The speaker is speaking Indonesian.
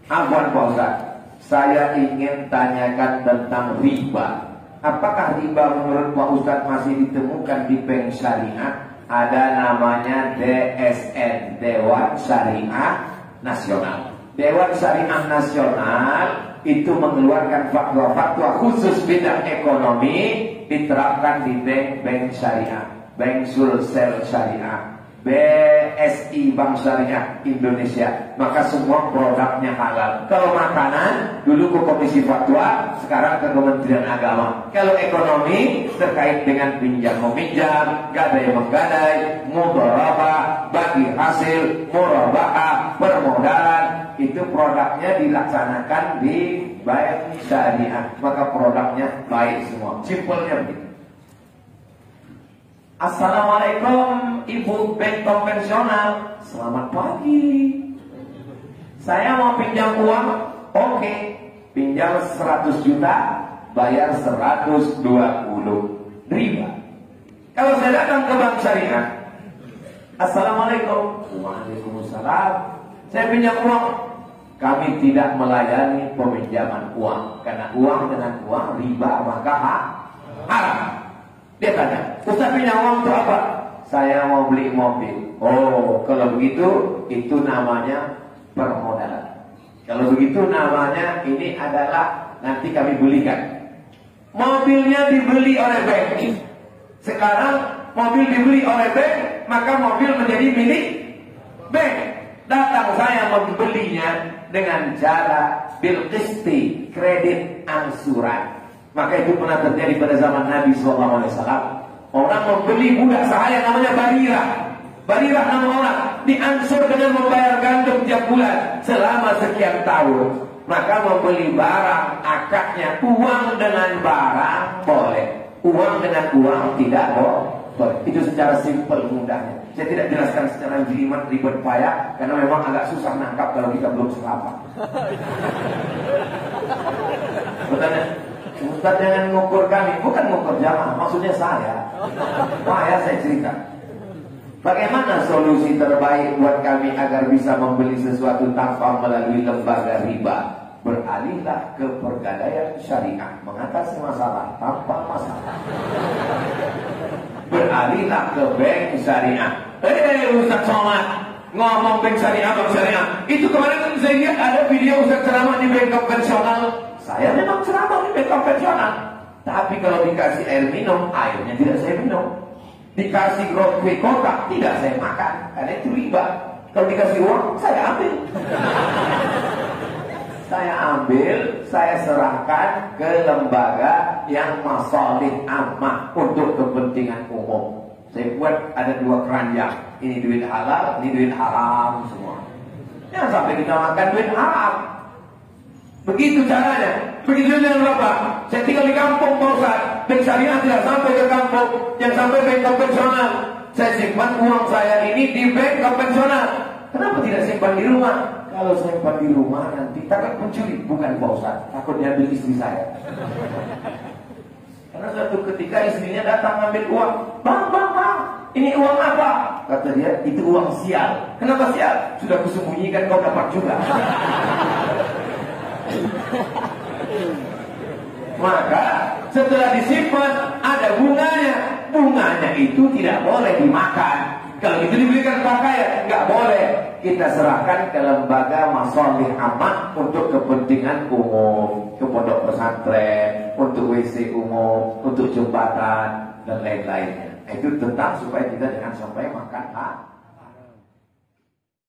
Afwan Pak Ustaz, saya ingin tanyakan tentang riba. Apakah riba menurut Pak Ustaz masih ditemukan di bank syariah? Ada namanya DSN, Dewan Syariah Nasional. Dewan Syariah Nasional itu mengeluarkan fatwa-fatwa khusus bidang ekonomi, diterapkan di bank syariah, Bank Sulsel Syariah, BSI Bank Syariah Indonesia. Maka semua produknya halal. Kalau makanan, dulu ke Komisi Fatwa, sekarang ke Kementerian Agama. Kalau ekonomi, terkait dengan pinjam meminjam, gadai menggadai, mudharabah, bagi hasil, murabahah, permodalan, itu produknya dilaksanakan di bank syariah. Maka produknya baik semua. Simpelnya begitu. Assalamualaikum Ibu bank konvensional. Selamat pagi. Saya mau pinjam uang. Oke. Pinjam 100 juta, bayar 120 riba. Kalau saya datang ke bank syariah, Assalamualaikum. Waalaikumsalam. Saya pinjam uang. Kami tidak melayani peminjaman uang, karena uang dengan uang riba maka haram. Dia tanya, Ustaz pinjam uang untuk apa? Saya mau beli mobil. Oh, kalau begitu itu namanya permodalan. Kalau begitu namanya ini adalah nanti kami belikan. Mobilnya dibeli oleh bank. Sekarang mobil dibeli oleh bank, maka mobil menjadi milik bank. Datang saya membelinya dengan cara bil qisti, kredit angsuran. Maka itu pernah terjadi pada zaman Nabi SAW. Orang membeli budak sahaya namanya Barirah. Barirah nama orang, diansur dengan membayar gandum tiap bulan selama sekian tahun. Maka membeli barang, akadnya uang dengan barang boleh, uang dengan uang tidak boleh. Itu secara simpel mudahnya. Saya tidak jelaskan secara jelimet ribet payah, karena memang agak susah nangkap kalau kita belum serapat. Bertanya, Ustaz jangan ngukur kami. Bukan ngukur jamaah, maksudnya saya cerita. Bagaimana solusi terbaik buat kami agar bisa membeli sesuatu tanpa melalui lembaga riba? Beralihlah ke pergadaian syariah, mengatasi masalah tanpa masalah. Beralihlah ke bank syariah. Ustaz Somad ngomong bank syariah, bank syariah. Itu kemarin saya lihat ada video Ustaz ceramah di bank konvensional. Saya memang ceramah di bank konvensional, tapi kalau dikasih air minum, airnya tidak saya minum. Dikasih kue kotak, tidak saya makan, karena itu riba. Kalau dikasih uang, saya ambil. Saya serahkan ke lembaga yang masalih ammah untuk kepentingan umum. Saya buat ada 2 keranjang. Ini duit halal, ini duit haram semua. Jangan sampai kita makan duit haram. Begitu caranya. Begitu dengan Bapak. Saya tinggal di kampung Pak Ustaz. Bank syariah tidak sampai ke kampung, yang sampai bank konvensional. Saya simpan uang saya ini di bank konvensional. Kenapa tidak simpan di rumah? Kalau simpan di rumah nanti takut pencuri. Bukan Pak Ustaz, takut diambil istri saya. Karena suatu ketika istrinya datang ambil uang. Bang, ini uang apa? Kata dia, itu uang sial. Kenapa sial? Sudah kusembunyikan, kau dapat juga. Maka setelah disimpan ada bunganya. Bunganya itu tidak boleh dimakan. Kalau itu dibelikan pakaian, nggak boleh. Kita serahkan ke lembaga masalih ammah untuk kepentingan umum, ke pondok pesantren, untuk WC umum, untuk jembatan dan lain-lainnya. Itu tetap supaya kita jangan sampai makan